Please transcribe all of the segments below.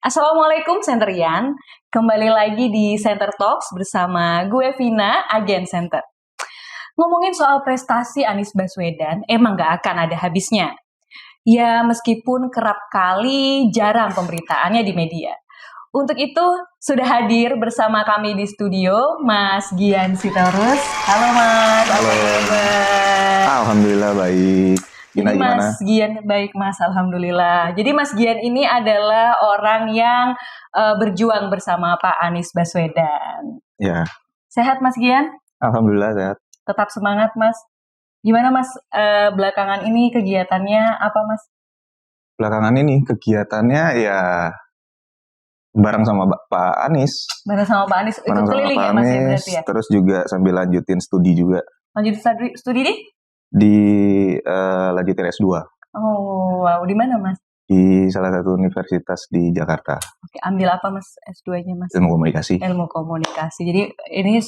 Assalamualaikum Centerian, kembali lagi di Center Talks bersama gue Vina, agen Center. Ngomongin soal prestasi Anies Baswedan, emang gak akan ada habisnya. Ya meskipun kerap kali jarang pemberitaannya di media. Untuk itu sudah hadir bersama kami di studio Mas Gian Sitorus. Halo Mas, Halo. apa kabar? Alhamdulillah baik. Jadi Gimana? Mas Gian, baik Mas, Alhamdulillah. Jadi Mas Gian ini adalah orang yang berjuang bersama Pak Anies Baswedan. Ya, Sehat Mas Gian? alhamdulillah sehat. Tetap semangat Mas. Gimana Mas belakangan ini kegiatannya apa Mas? Belakangan ini kegiatannya ya bareng sama Pak Anies. Bareng sama Pak Anies, ikut Bareng sama keliling Pak ya Mas ya Anies, berarti ya? terus juga sambil lanjutin studi juga Lanjut studi di? di lanjutin S2 Oh wow, di mana Mas? di salah satu universitas di Jakarta, Oke, ambil apa Mas S2-nya Mas? ilmu komunikasi. Ilmu komunikasi. Jadi ini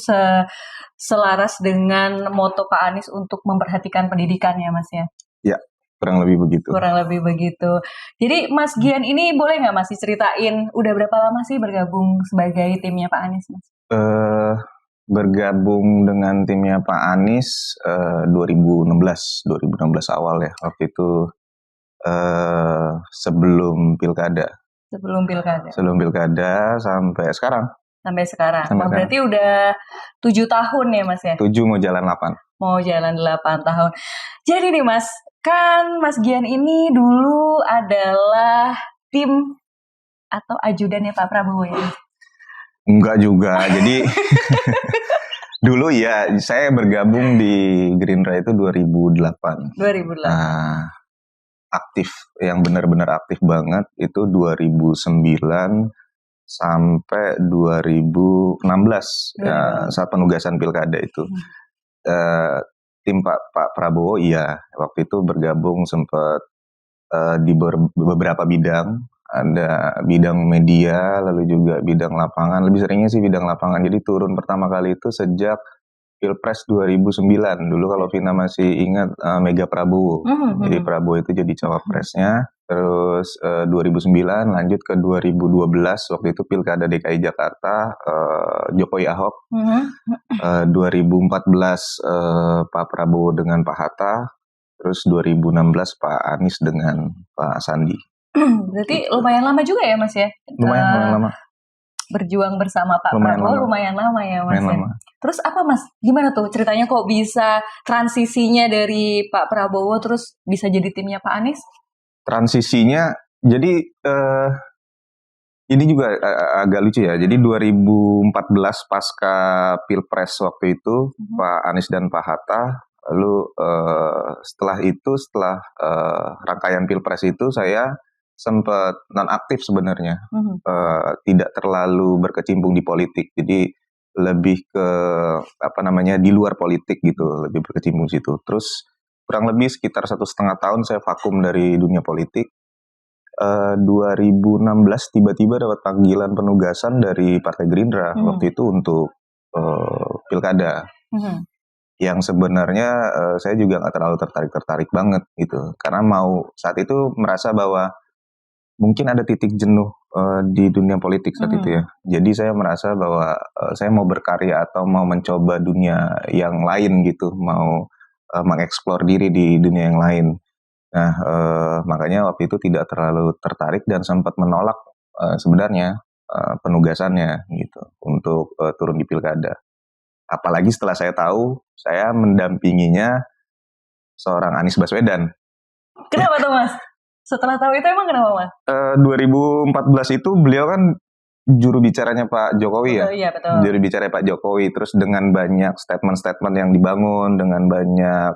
selaras dengan moto Pak Anies untuk memperhatikan pendidikan ya Mas ya? Ya, kurang lebih begitu. Kurang lebih begitu. Jadi Mas Gian ini boleh nggak Mas diceritain udah berapa lama sih bergabung sebagai timnya Pak Anies Mas? Bergabung dengan timnya Pak Anies 2016 awal ya, waktu itu sebelum pilkada. Sebelum pilkada. Sebelum pilkada sampai sekarang. Sampai sekarang. Sampai Wah, berarti udah 7 tahun ya Mas ya? 7 mau jalan 8. Mau jalan 8 tahun. Jadi nih Mas, kan Mas Gian ini dulu adalah tim atau ajudannya Pak Prabowo ya? Enggak juga. Jadi dulu ya saya bergabung di Gerindra itu 2008. 2008. Nah, aktif yang benar-benar aktif banget itu 2009 sampai 2016 ya, saat penugasan pilkada itu. Tim Pak Prabowo iya waktu itu bergabung sempat di beberapa bidang, ada bidang media lalu juga bidang lapangan, lebih seringnya sih bidang lapangan. Jadi turun pertama kali itu sejak Pilpres 2009 dulu, kalau Vina masih ingat, Mega Prabowo. Jadi Prabowo itu jadi cawapresnya. Terus 2009 lanjut ke 2012 waktu itu Pilkada DKI Jakarta, Jokowi Ahok. 2014 Pak Prabowo dengan Pak Hatta. Terus 2016 Pak Anies dengan Pak Sandi. Berarti lumayan lama juga ya Mas ya? Lumayan lama. Berjuang bersama Pak Prabowo lumayan lama ya Mas ya? Terus apa Mas? Gimana tuh ceritanya kok bisa transisinya dari Pak Prabowo terus bisa jadi timnya Pak Anies? Transisinya, jadi ini juga agak lucu ya. Jadi 2014 pasca Pilpres waktu itu, Pak Anies dan Pak Hatta. Lalu setelah rangkaian Pilpres itu saya sempat nonaktif sebenarnya, tidak terlalu berkecimpung di politik, jadi lebih ke di luar politik gitu, lebih berkecimpung situ. Terus kurang lebih sekitar 1,5 tahun saya vakum dari dunia politik. 2016 tiba-tiba dapat panggilan penugasan dari Partai Gerindra waktu itu untuk pilkada. Yang sebenarnya saya juga nggak terlalu tertarik banget gitu, karena saat itu merasa bahwa mungkin ada titik jenuh di dunia politik saat itu ya. Jadi saya merasa bahwa saya mau berkarya atau mau mencoba dunia yang lain gitu, mau mengeksplor diri di dunia yang lain. Nah, makanya waktu itu tidak terlalu tertarik dan sempat menolak sebenarnya penugasannya gitu untuk turun di pilkada. Apalagi setelah saya tahu saya mendampinginya seorang Anies Baswedan. Kenapa tuh Mas? Setelah tahu itu emang kenapa Mas? 2014 itu beliau kan juru bicaranya Pak Jokowi ya. Iya, betul. Juru bicara Pak Jokowi, terus dengan banyak statement-statement yang dibangun, dengan banyak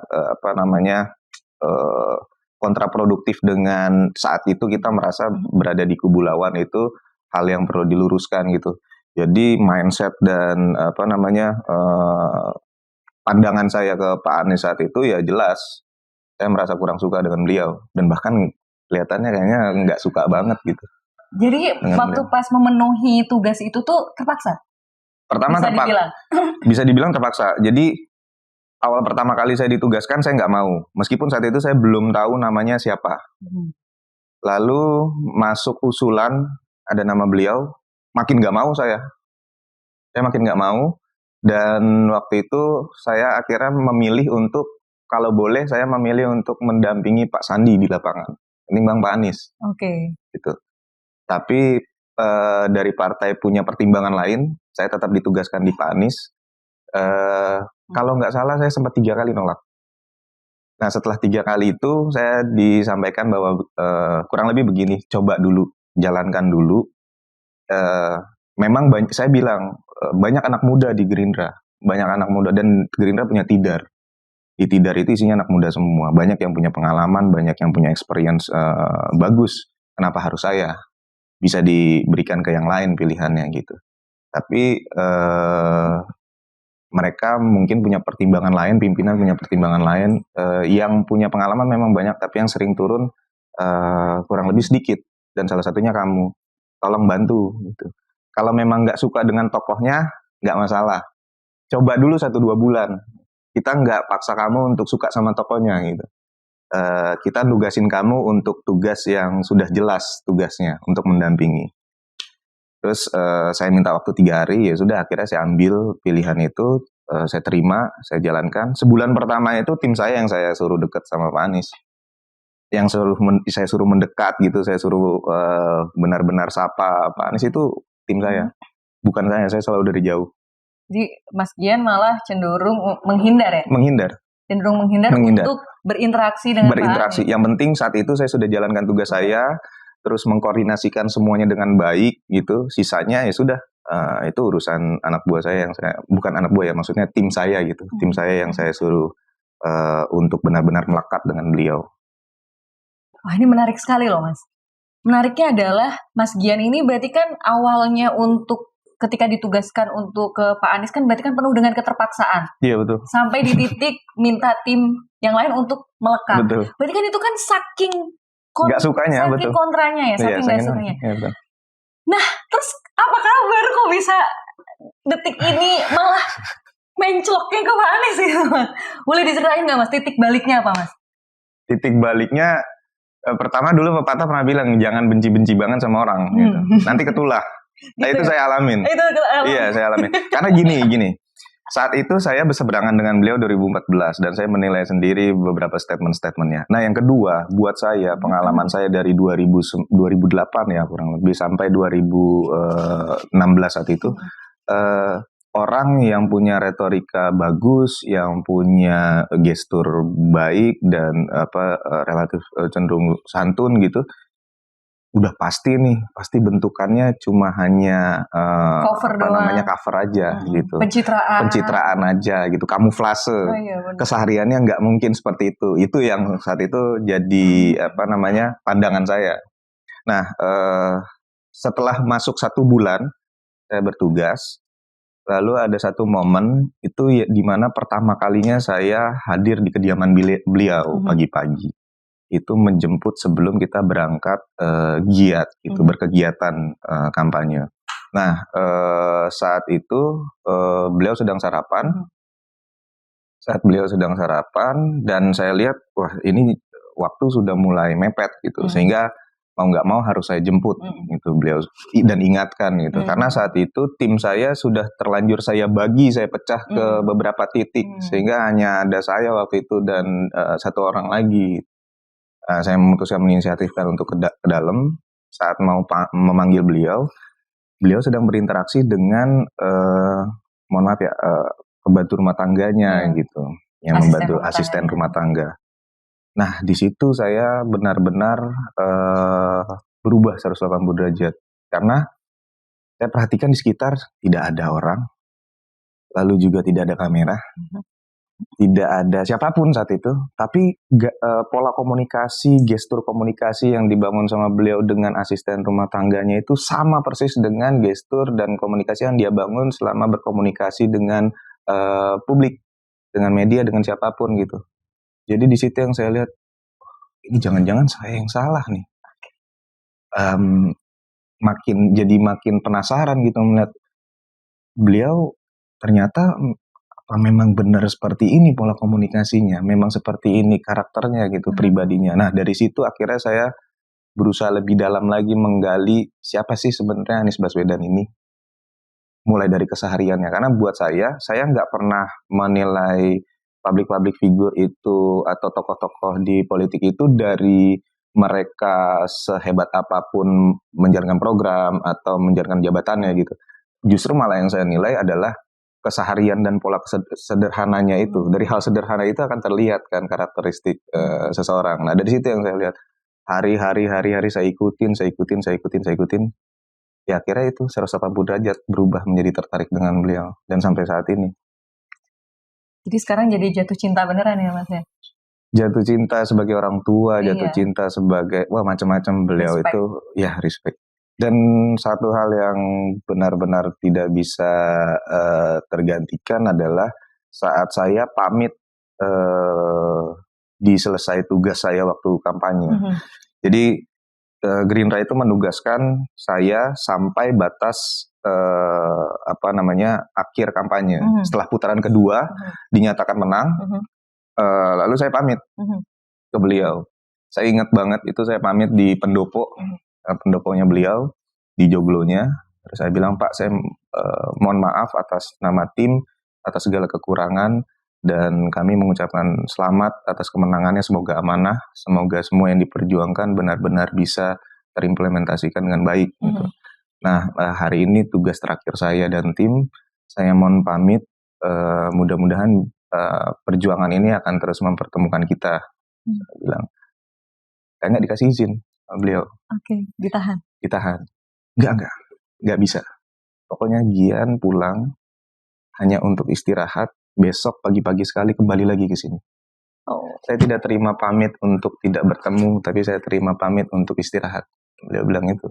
kontraproduktif, dengan saat itu kita merasa berada di kubu lawan, itu hal yang perlu diluruskan gitu. Jadi mindset dan pandangan saya ke Pak Anies saat itu ya jelas saya merasa kurang suka dengan beliau, dan bahkan kelihatannya kayaknya nggak suka banget gitu. Jadi waktu pas memenuhi tugas itu tuh terpaksa? Pertama bisa dibilang terpaksa. Jadi awal pertama kali saya ditugaskan saya nggak mau, meskipun saat itu saya belum tahu namanya siapa. Lalu masuk usulan ada nama beliau, makin nggak mau saya makin nggak mau, dan waktu itu saya akhirnya memilih untuk, kalau boleh saya memilih untuk mendampingi Pak Sandi di lapangan ketimbang Pak Anies. Gitu. Tapi dari partai punya pertimbangan lain, saya tetap ditugaskan di Pak Anies. Kalau nggak salah saya sempat 3 kali nolak. Nah setelah 3 kali itu saya disampaikan bahwa kurang lebih begini, coba dulu, jalankan dulu. Memang saya bilang banyak anak muda di Gerindra, banyak anak muda, dan Gerindra punya tidar. Di tidar itu isinya anak muda semua, banyak yang punya pengalaman, banyak yang punya experience bagus. Kenapa harus saya? Bisa diberikan ke yang lain pilihannya gitu. Tapi mereka mungkin punya pertimbangan lain, pimpinan punya pertimbangan lain, yang punya pengalaman memang banyak, tapi yang sering turun kurang lebih sedikit, dan salah satunya kamu. Tolong bantu gitu. Kalau memang nggak suka dengan tokohnya, nggak masalah. Coba dulu 1-2 bulan. Kita nggak paksa kamu untuk suka sama tokohnya gitu. Kita tugasin kamu untuk tugas yang sudah jelas tugasnya, untuk mendampingi. Terus saya minta waktu 3 hari, ya sudah akhirnya saya ambil pilihan itu, saya terima, saya jalankan. Sebulan pertama itu tim saya yang saya suruh dekat sama Pak Anies. Yang saya suruh mendekat gitu, saya suruh benar-benar sapa Pak Anies, itu tim saya. Bukan saya selalu dari jauh. Jadi Mas Gian malah cenderung menghindar ya? Menghindar. Cenderung menghindar untuk berinteraksi dengan Pak Anies. Yang penting saat itu saya sudah jalankan tugas saya, terus mengkoordinasikan semuanya dengan baik gitu. Sisanya ya sudah, itu urusan anak buah saya, bukan anak buah ya, maksudnya tim saya gitu. Tim saya yang saya suruh untuk benar-benar melekat dengan beliau. Wah, ini menarik sekali loh Mas. Menariknya adalah Mas Gian ini berarti kan awalnya untuk ketika ditugaskan untuk ke Pak Anies kan berarti kan penuh dengan keterpaksaan. Iya betul. Sampai di titik minta tim yang lain untuk melekat. Betul. Berarti kan itu kan saking nggak sukanya, saking betul. kontranya ya, saking nggak sukanya. Iya, betul. Nah, terus apa kabar kok bisa detik ini malah mencloknya ke Pak Anies gitu Mas? Boleh diceritain nggak Mas, titik baliknya apa Mas? Titik baliknya, pertama dulu pepatah pernah bilang jangan benci-benci banget sama orang gitu. Nanti ketulah. Nah itu saya alamin. Iya saya alamin. Karena gini. Saat itu saya berseberangan dengan beliau 2014 dan saya menilai sendiri beberapa statement-statementnya. Nah yang kedua, buat saya pengalaman saya dari 2008 ya kurang lebih sampai 2016 saat itu, orang yang punya retorika bagus, yang punya gestur baik dan relatif cenderung santun gitu, udah pasti bentukannya cuma hanya cover aja gitu, pencitraan aja gitu, kamuflase. Kesehariannya nggak mungkin seperti itu yang saat itu jadi pandangan saya. Nah setelah masuk 1 bulan saya bertugas, lalu ada satu momen itu di mana pertama kalinya saya hadir di kediaman beliau pagi-pagi. Itu menjemput sebelum kita berangkat giat gitu, berkegiatan kampanye. Nah saat itu beliau sedang sarapan. Saat beliau sedang sarapan dan saya lihat wah ini waktu sudah mulai mepet gitu, sehingga mau nggak mau harus saya jemput gitu beliau dan ingatkan gitu. Karena saat itu tim saya sudah terlanjur saya pecah ke beberapa titik, sehingga hanya ada saya waktu itu dan 1 orang lagi. Saya memutuskan menginisiatifkan untuk ke dalam. Saat mau memanggil beliau sedang berinteraksi dengan mohon maaf ya, pembantu rumah tangganya gitu, yang membantu asisten rumah tangga. Nah di situ saya benar-benar berubah 180 derajat karena saya perhatikan di sekitar tidak ada orang, lalu juga tidak ada kamera. Tidak ada siapapun saat itu, tapi pola komunikasi, gestur komunikasi yang dibangun sama beliau dengan asisten rumah tangganya itu sama persis dengan gestur dan komunikasi yang dia bangun selama berkomunikasi dengan publik, dengan media, dengan siapapun gitu. Jadi di situ yang saya lihat, ini jangan-jangan saya yang salah nih. Makin penasaran gitu melihat beliau ternyata memang benar seperti ini pola komunikasinya, memang seperti ini karakternya gitu, pribadinya. Nah dari situ akhirnya saya berusaha lebih dalam lagi menggali siapa sih sebenarnya Anies Baswedan ini. Mulai dari kesehariannya, karena buat saya nggak pernah menilai public figure itu atau tokoh-tokoh di politik itu dari mereka sehebat apapun menjalankan program atau menjalankan jabatannya gitu. Justru malah yang saya nilai adalah keseharian dan pola sederhananya itu. Dari hal sederhana itu akan terlihat kan karakteristik seseorang. Nah dari situ yang saya lihat hari-hari saya ikutin. Ya akhirnya itu 180 derajat berubah menjadi tertarik dengan beliau dan sampai saat ini. Jadi sekarang jadi jatuh cinta beneran ya Mas ya? Jatuh cinta sebagai orang tua, jatuh cinta sebagai macam-macam beliau respect. Itu ya respect. Dan satu hal yang benar-benar tidak bisa tergantikan adalah saat saya pamit di selesai tugas saya waktu kampanye. Jadi Gerindra itu menugaskan saya sampai batas akhir kampanye. Setelah putaran kedua dinyatakan menang, lalu saya pamit ke beliau. Saya ingat banget itu saya pamit di pendopo, pendoponya beliau di joglonya. Terus saya bilang, Pak, saya mohon maaf atas nama tim, atas segala kekurangan. Dan kami mengucapkan selamat atas kemenangannya, semoga amanah, semoga semua yang diperjuangkan benar-benar bisa terimplementasikan dengan baik. Gitu. Nah, hari ini tugas terakhir saya dan tim, saya mohon pamit, mudah-mudahan perjuangan ini akan terus mempertemukan kita. Saya bilang, saya nggak dikasih izin sama beliau. Oke, ditahan? Ditahan. Nggak bisa. Pokoknya Gian pulang hanya untuk istirahat. Besok pagi-pagi sekali kembali lagi ke sini. Saya tidak terima pamit untuk tidak bertemu, tapi saya terima pamit untuk istirahat. Beliau bilang itu.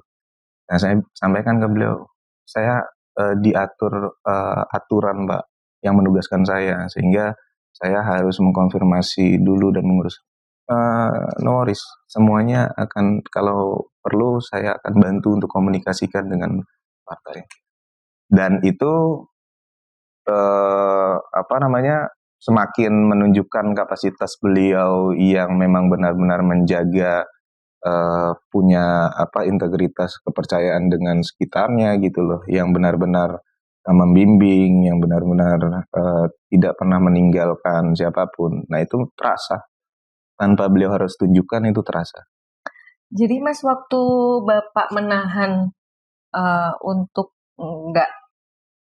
Nah, saya sampaikan ke beliau, saya diatur aturan Mbak yang menugaskan saya, sehingga saya harus mengkonfirmasi dulu dan mengurus. No worries, semuanya akan, kalau perlu saya akan bantu untuk komunikasikan dengan partai. Dan itu semakin menunjukkan kapasitas beliau yang memang benar-benar menjaga punya integritas kepercayaan dengan sekitarnya gitu loh, yang benar-benar membimbing, yang benar-benar tidak pernah meninggalkan siapapun. Nah itu terasa, tanpa beliau harus tunjukkan itu terasa. Jadi Mas, waktu Bapak menahan untuk nggak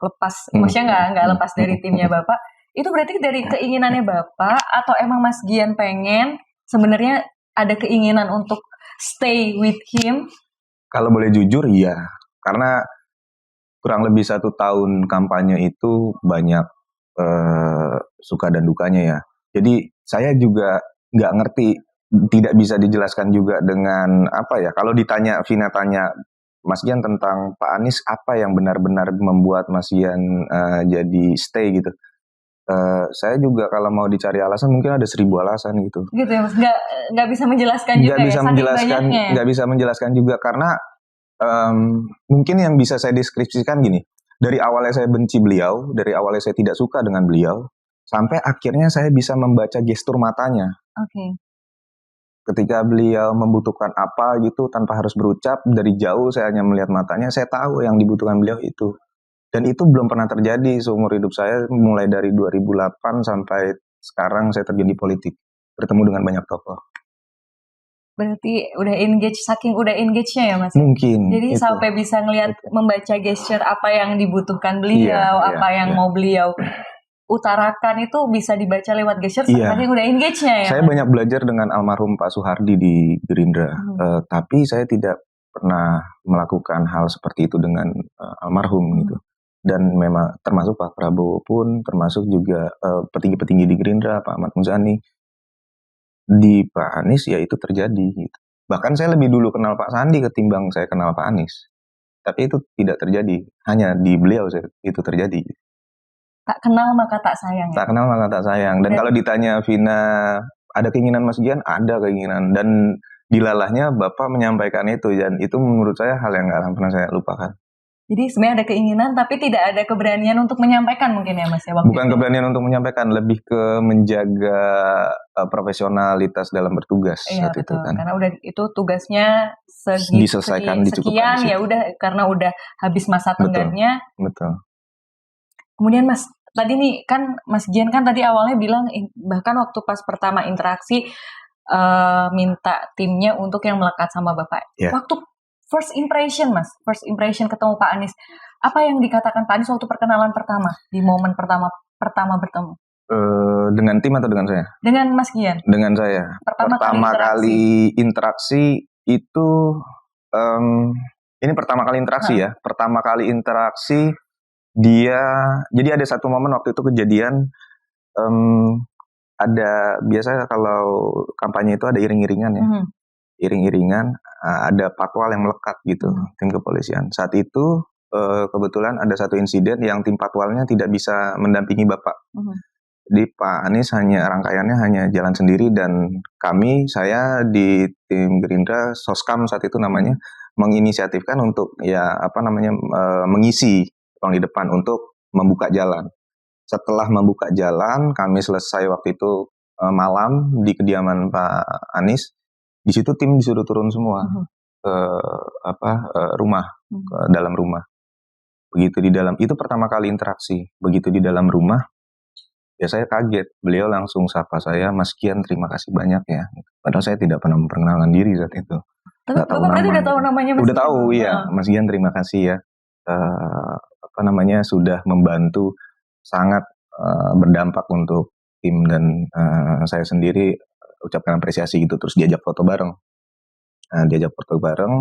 lepas, maksudnya nggak lepas dari timnya Bapak, itu berarti dari keinginannya Bapak atau emang Mas Gian pengen sebenarnya ada keinginan untuk stay with him? Kalau boleh jujur, iya. Karena kurang lebih 1 tahun kampanye itu banyak suka dan dukanya ya. Jadi saya juga nggak ngerti, tidak bisa dijelaskan juga dengan kalau ditanya, Vina tanya Mas Gian tentang Pak Anies, apa yang benar-benar membuat Mas Gian jadi stay gitu. Saya juga kalau mau dicari alasan mungkin ada 1000 alasan gitu. Gitu ya Mas, nggak bisa menjelaskan juga nggak bisa menjelaskan juga karena mungkin yang bisa saya deskripsikan gini, dari awalnya saya benci beliau, dari awalnya saya tidak suka dengan beliau, sampai akhirnya saya bisa membaca gestur matanya. Oke. Ketika beliau membutuhkan apa gitu tanpa harus berucap, dari jauh saya hanya melihat matanya, saya tahu yang dibutuhkan beliau itu. Dan itu belum pernah terjadi seumur hidup saya, mulai dari 2008 sampai sekarang saya terjun di politik, bertemu dengan banyak tokoh. Berarti udah engage, saking udah engage-nya ya Mas? Mungkin. Jadi itu. Sampai bisa ngelihat, membaca gesture apa yang dibutuhkan beliau, mau beliau utarakan itu bisa dibaca lewat gesture, saking udah engage-nya ya? Saya banyak belajar dengan almarhum Pak Soehardi di Gerindra, tapi saya tidak pernah melakukan hal seperti itu dengan almarhum gitu. Dan memang termasuk Pak Prabowo pun, termasuk juga petinggi-petinggi di Gerindra, Pak Ahmad Muzani. Di Pak Anies ya itu terjadi gitu. Bahkan saya lebih dulu kenal Pak Sandi ketimbang saya kenal Pak Anies. Tapi itu tidak terjadi, hanya di beliau itu terjadi. Tak kenal maka tak sayang. Tak kenal maka tak sayang. Dan kalau ditanya Vina, ada keinginan Mas Gian? Ada keinginan. Dan dilalahnya Bapak menyampaikan itu, dan itu menurut saya hal yang gak akan pernah saya lupakan. Jadi sebenarnya ada keinginan tapi tidak ada keberanian untuk menyampaikan mungkin ya Mas ya. Bukan keberanian untuk menyampaikan, lebih ke menjaga profesionalitas dalam bertugas saat betul. itu kan. Karena udah itu tugasnya diselesaikan, dicukupkan sekian ya udah karena udah habis masa tengganya. Betul. Kemudian Mas tadi nih kan Mas Gian kan tadi awalnya bilang bahkan waktu pas pertama interaksi minta timnya untuk yang melekat sama Bapak. Yeah. Waktu first impression ketemu Pak Anies, apa yang dikatakan Pak Anies waktu perkenalan pertama, di momen pertama bertemu? Dengan tim atau dengan saya? Dengan Mas Gian. Dengan saya. Pertama kali interaksi itu, ini pertama kali interaksi ya. Pertama kali interaksi jadi ada satu momen waktu itu kejadian, biasanya kalau kampanye itu ada iring-iringan ya. Iring-iringan, ada patwal yang melekat gitu, tim kepolisian. Saat itu kebetulan ada satu insiden yang tim patwalnya tidak bisa mendampingi Bapak. Jadi Pak Anies rangkaiannya hanya jalan sendiri dan saya di tim Gerindra, Soskam saat itu namanya, menginisiatifkan untuk mengisi di depan untuk membuka jalan. Setelah membuka jalan, kami selesai waktu itu malam di kediaman Pak Anies. Di situ tim disuruh turun semua ke rumah, ke dalam rumah. Begitu di dalam, itu pertama kali interaksi. Begitu di dalam rumah, ya saya kaget. Beliau langsung sapa saya, Mas Gian terima kasih banyak ya. Padahal saya tidak pernah memperkenalkan diri saat itu. Tapi Bapak berarti udah tahu namanya Mas? Udah tahu, iya. Mas Gian terima kasih ya. Sudah membantu sangat berdampak untuk tim dan saya sendiri ucapkan apresiasi gitu. Terus diajak foto bareng.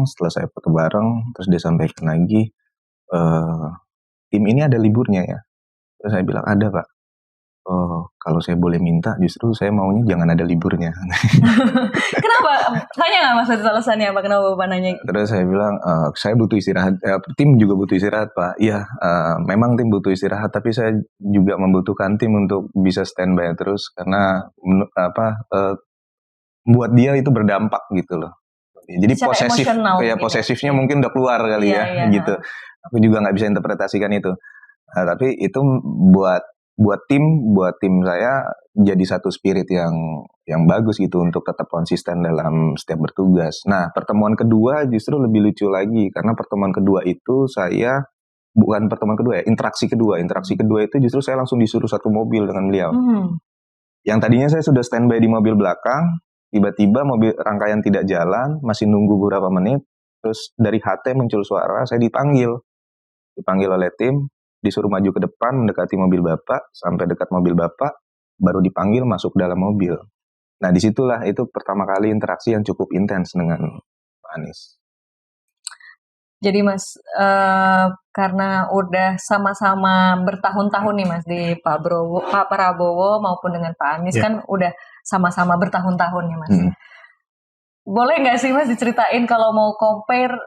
Setelah saya foto bareng, terus dia sampaikan lagi, tim ini ada liburnya ya. Terus saya bilang ada Pak. Oh, kalau saya boleh minta, justru saya maunya jangan ada liburnya. Kenapa? Tanya nggak Mas alasannya apa? Kenapa Bapak nanya? Terus saya bilang, saya butuh istirahat. Tim juga butuh istirahat Pak. Iya, memang tim butuh istirahat, tapi saya juga membutuhkan tim untuk bisa standby terus karena buat dia itu berdampak gitu loh. Jadi posesifnya mungkin udah keluar kali ya, gitu. Aku juga nggak bisa interpretasikan itu. Tapi itu buat tim saya jadi satu spirit yang bagus gitu untuk tetap konsisten dalam setiap bertugas. Nah, pertemuan kedua justru lebih lucu lagi karena pertemuan kedua itu interaksi kedua. Interaksi kedua itu justru saya langsung disuruh satu mobil dengan beliau. Yang tadinya saya sudah standby di mobil belakang, tiba-tiba mobil rangkaian tidak jalan, masih nunggu beberapa menit, terus dari HT muncul suara, saya dipanggil oleh tim, disuruh maju ke depan, mendekati mobil Bapak, sampai dekat mobil Bapak, baru dipanggil masuk dalam mobil. Nah, disitulah itu pertama kali interaksi yang cukup intens dengan Pak Anies. Jadi Mas, karena udah sama-sama bertahun-tahun nih Mas di Pak Prabowo maupun dengan Pak Anies kan udah sama-sama bertahun-tahun nih Mas. Boleh nggak sih Mas diceritain kalau mau compare,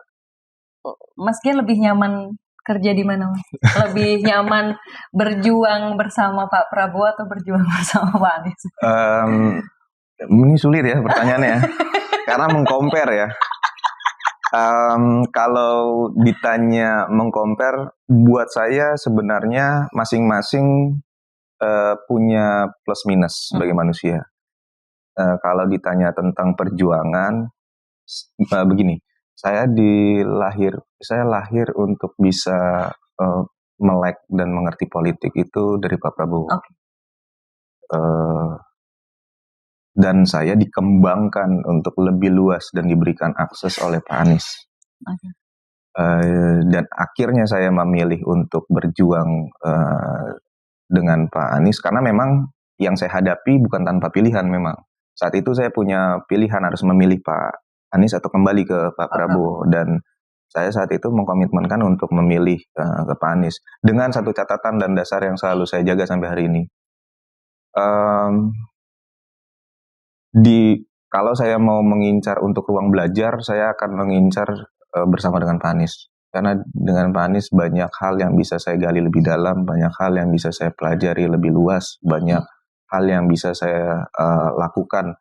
Mas Gian lebih nyaman kerja di mana Mas? Lebih nyaman berjuang bersama Pak Prabowo atau berjuang bersama Pak Anies? Ini sulit ya pertanyaannya, karena meng-compare ya. Kalau ditanya meng-compare, buat saya sebenarnya masing-masing punya plus minus sebagai manusia. Kalau ditanya tentang perjuangan, begini, saya lahir untuk bisa melek dan mengerti politik itu dari Pak Prabowo. Dan saya dikembangkan untuk lebih luas dan diberikan akses oleh Pak Anies. Dan akhirnya saya memilih untuk berjuang dengan Pak Anies karena memang yang saya hadapi bukan tanpa pilihan memang. Saat itu saya punya pilihan harus memilih Pak Anies atau kembali ke Pak Prabowo, dan saya saat itu mengkomitmenkan untuk memilih ke Pak Anies dengan satu catatan dan dasar yang selalu saya jaga sampai hari ini. Kalau saya mau mengincar untuk ruang belajar, saya akan mengincar bersama dengan Pak Anies. Karena dengan Pak Anies banyak hal yang bisa saya gali lebih dalam, banyak hal yang bisa saya pelajari lebih luas, banyak hal yang bisa saya lakukan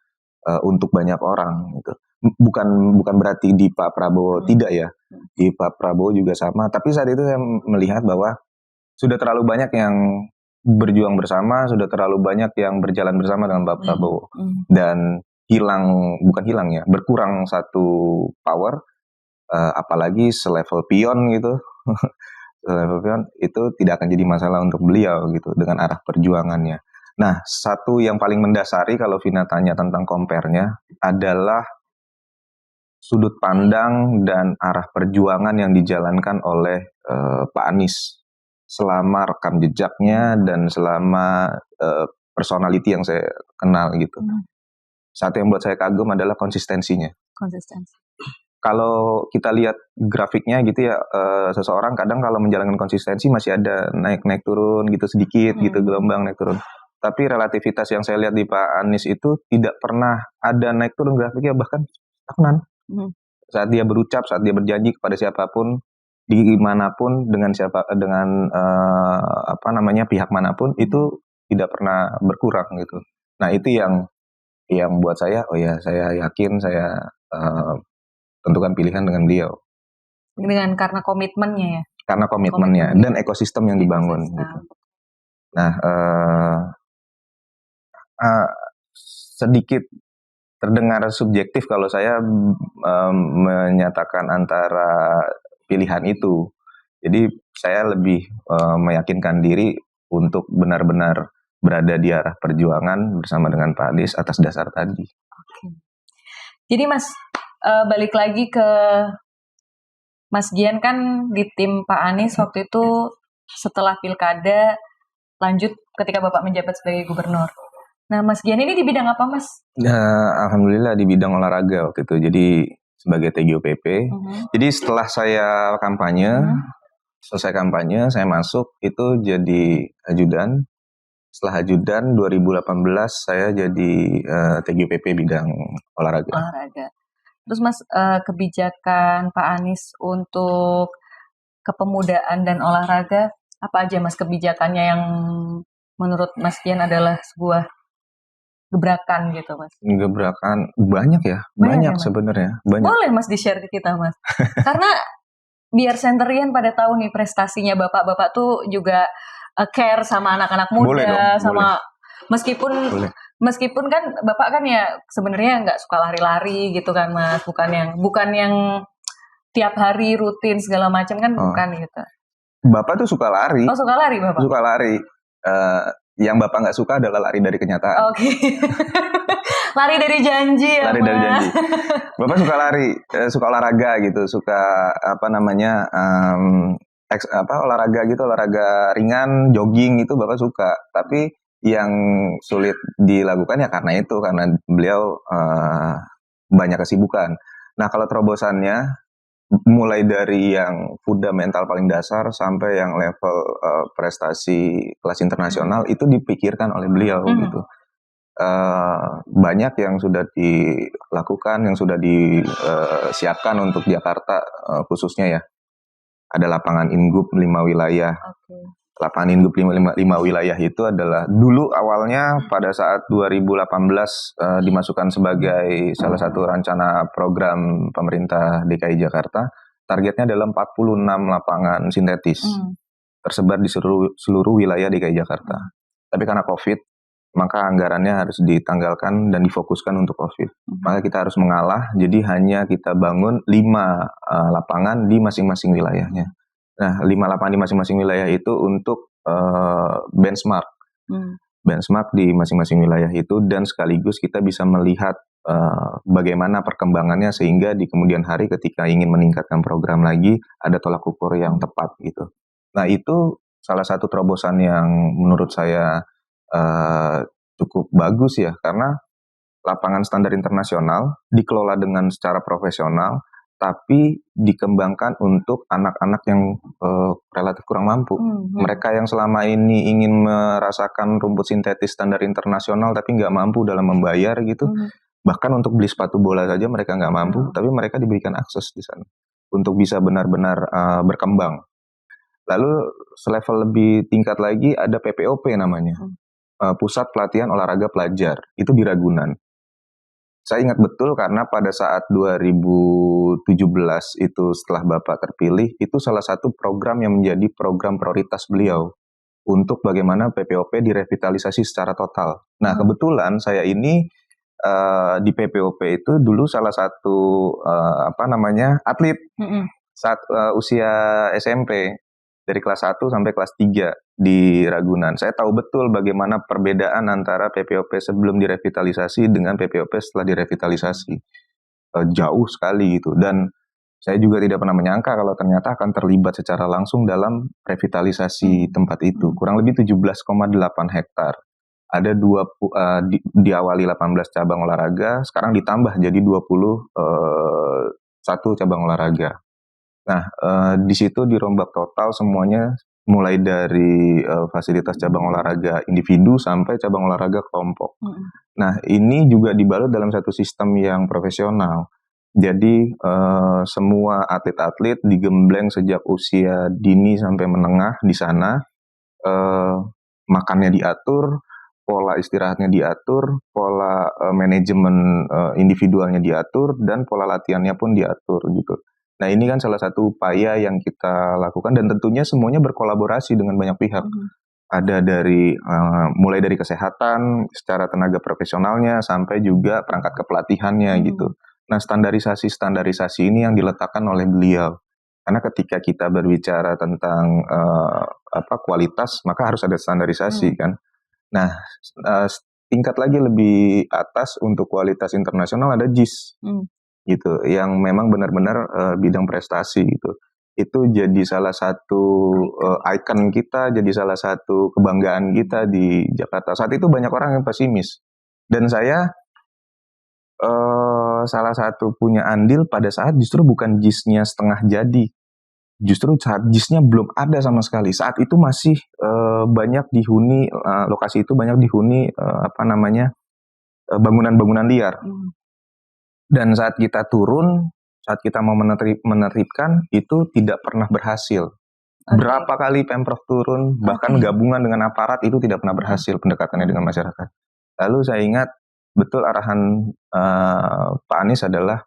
untuk banyak orang. Gitu. bukan berarti di Pak Prabowo tidak ya, di Pak Prabowo juga sama. Tapi saat itu saya melihat bahwa sudah terlalu banyak yang berjuang bersama, sudah terlalu banyak yang berjalan bersama dengan Pak Prabowo, dan berkurang satu power, apalagi selevel pion gitu. Selevel pion itu tidak akan jadi masalah untuk beliau gitu dengan arah perjuangannya. Nah, satu yang paling mendasari kalau Vina tanya tentang compare-nya adalah sudut pandang dan arah perjuangan yang dijalankan oleh Pak Anies selama rekam jejaknya dan selama personality yang saya kenal gitu. Satu yang buat saya kagum adalah konsistensinya. Konsistensi. Kalau kita lihat grafiknya gitu ya, seseorang kadang kalau menjalankan konsistensi masih ada naik turun gitu sedikit gitu, gelombang naik turun. Tapi relativitas yang saya lihat di Pak Anies itu tidak pernah ada naik turun grafiknya, bahkan stagnan. Saat dia berucap, saat dia berjanji kepada siapapun, dimanapun, dengan pihak manapun, itu tidak pernah berkurang gitu. Nah itu yang buat saya, saya yakin saya tentukan pilihan dengan beliau. Karena komitmennya ya? Karena komitmennya dan ekosistem yang dibangun gitu. Nah, sedikit terdengar subjektif kalau saya menyatakan antara pilihan itu. Jadi saya lebih meyakinkan diri untuk benar-benar berada di arah perjuangan bersama dengan Pak Anies atas dasar tadi. Oke. Jadi Mas, balik lagi ke Mas Gian kan di tim Pak Anies waktu itu setelah pilkada lanjut ketika Bapak menjabat sebagai gubernur. Nah, Mas Gian ini di bidang apa, Mas? Alhamdulillah di bidang olahraga waktu itu. Jadi sebagai TGOPP. Jadi setelah saya selesai kampanye, saya masuk itu jadi ajudan. Setelah ajudan 2018 saya jadi TGOPP bidang olahraga. Terus Mas, kebijakan Pak Anies untuk kepemudaan dan olahraga, apa aja Mas kebijakannya yang menurut Mas Gian adalah sebuah gebrakan gitu Mas? Gebrakan banyak ya, banyak sebenarnya. Boleh Mas di-share ke kita Mas? Karena biar Centurion pada tahu nih prestasinya Bapak tuh juga care sama anak-anak muda, boleh. Meskipun kan Bapak kan ya sebenarnya nggak suka lari-lari gitu kan Mas, bukan yang tiap hari rutin segala macam kan, bukan gitu. Bapak tuh suka lari. Oh, suka lari Bapak? Suka lari. Yang Bapak nggak suka adalah lari dari kenyataan. Oke. Lari dari janji ya, Lari dari janji. Bapak suka lari, suka olahraga gitu, suka olahraga gitu, olahraga ringan, jogging itu Bapak suka. Tapi yang sulit dilakukan ya karena beliau banyak kesibukan. Nah kalau terobosannya mulai dari yang fundamental paling dasar sampai yang level prestasi kelas internasional itu dipikirkan oleh beliau gitu. Banyak yang sudah dilakukan, yang sudah disiapkan untuk Jakarta khususnya ya. Ada lapangan Inggup 5 wilayah. Lapangan Inggup 5 wilayah itu adalah dulu awalnya pada saat 2018 dimasukkan sebagai salah satu rencana program pemerintah DKI Jakarta. Targetnya adalah 46 lapangan sintetis tersebar di seluruh wilayah DKI Jakarta. Tapi karena COVID, maka anggarannya harus ditanggalkan dan difokuskan untuk COVID. Maka kita harus mengalah, jadi hanya kita bangun 5 lapangan di masing-masing wilayahnya. Nah, 5 lapangan di masing-masing wilayah itu untuk benchmark. Benchmark di masing-masing wilayah itu, dan sekaligus kita bisa melihat bagaimana perkembangannya sehingga di kemudian hari ketika ingin meningkatkan program lagi, ada tolak ukur yang tepat gitu. Nah, itu salah satu terobosan yang menurut saya cukup bagus ya, karena lapangan standar internasional dikelola dengan secara profesional, tapi dikembangkan untuk anak-anak yang relatif kurang mampu. Mereka yang selama ini ingin merasakan rumput sintetis standar internasional tapi nggak mampu dalam membayar gitu. Bahkan untuk beli sepatu bola saja mereka nggak mampu, tapi mereka diberikan akses di sana untuk bisa benar-benar berkembang. Lalu selevel lebih tingkat lagi ada PPOP namanya. Pusat Pelatihan Olahraga Pelajar, itu di Ragunan. Saya ingat betul karena pada saat 2017 itu setelah Bapak terpilih, itu salah satu program yang menjadi program prioritas beliau untuk bagaimana PPOP direvitalisasi secara total. Nah, kebetulan saya ini di PPOP itu dulu salah satu atlet saat usia SMP dari kelas 1 sampai kelas 3 di Ragunan. Saya tahu betul bagaimana perbedaan antara PPOP sebelum direvitalisasi dengan PPOP setelah direvitalisasi. Jauh sekali gitu. Dan saya juga tidak pernah menyangka kalau ternyata akan terlibat secara langsung dalam revitalisasi tempat itu. Kurang lebih 17,8 hektar. Ada diawali 18 cabang olahraga, sekarang ditambah jadi 21 cabang olahraga. Nah, di situ dirombak total semuanya, mulai dari fasilitas cabang olahraga individu sampai cabang olahraga kelompok. Nah, ini juga dibalut dalam satu sistem yang profesional. Jadi semua atlet-atlet digembleng sejak usia dini sampai menengah di sana. Makannya diatur, pola istirahatnya diatur, pola manajemen individualnya diatur, dan pola latihannya pun diatur gitu. Nah, ini kan salah satu upaya yang kita lakukan dan tentunya semuanya berkolaborasi dengan banyak pihak. Ada dari mulai dari kesehatan, secara tenaga profesionalnya sampai juga perangkat kepelatihannya gitu. Nah, standarisasi ini yang diletakkan oleh beliau. Karena ketika kita berbicara tentang kualitas, maka harus ada standarisasi kan. Nah, tingkat lagi lebih atas untuk kualitas internasional ada JIS. Gitu, yang memang benar-benar bidang prestasi gitu. Itu jadi salah satu ikon kita, jadi salah satu kebanggaan kita di Jakarta. Saat itu banyak orang yang pesimis. Dan saya salah satu punya andil pada saat justru bukan JIS-nya setengah jadi. Justru saat JIS-nya belum ada sama sekali. Saat itu masih banyak dihuni, lokasi itu banyak dihuni bangunan-bangunan liar. Dan saat kita turun, saat kita mau menertibkan, itu tidak pernah berhasil. Berapa kali Pemprov turun, bahkan gabungan dengan aparat itu tidak pernah berhasil pendekatannya dengan masyarakat. Lalu saya ingat betul arahan Pak Anies adalah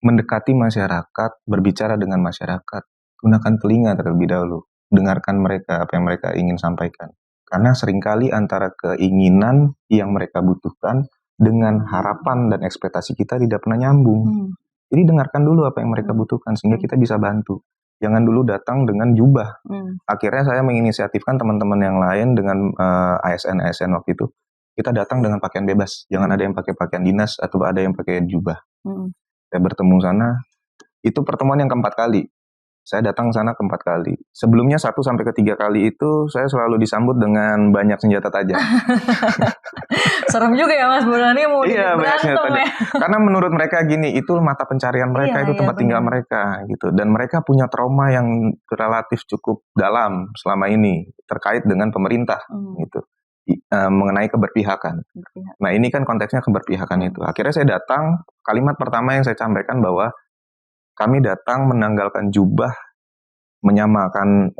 mendekati masyarakat, berbicara dengan masyarakat, gunakan telinga terlebih dahulu, dengarkan mereka apa yang mereka ingin sampaikan. Karena seringkali antara keinginan yang mereka butuhkan dengan harapan dan ekspektasi kita tidak pernah nyambung. Jadi dengarkan dulu apa yang mereka butuhkan sehingga kita bisa bantu. Jangan dulu datang dengan jubah. Akhirnya saya menginisiatifkan teman-teman yang lain dengan ASN waktu itu. Kita datang dengan pakaian bebas. Jangan ada yang pakai pakaian dinas atau ada yang pakai jubah. Saya bertemu sana. Itu pertemuan yang keempat kali. Saya datang sana keempat kali. Sebelumnya 1 sampai ke 3 kali itu saya selalu disambut dengan banyak senjata tajam. Serem juga ya Mas Burhani mau berantem ya. Karena menurut mereka gini, itu mata pencarian mereka, itu tempat tinggal mereka gitu. Dan mereka punya trauma yang relatif cukup dalam selama ini terkait dengan pemerintah gitu. Mengenai keberpihakan. Nah, ini kan konteksnya keberpihakan itu. Akhirnya saya datang, kalimat pertama yang saya sampaikan bahwa kami datang menanggalkan jubah, menyamakan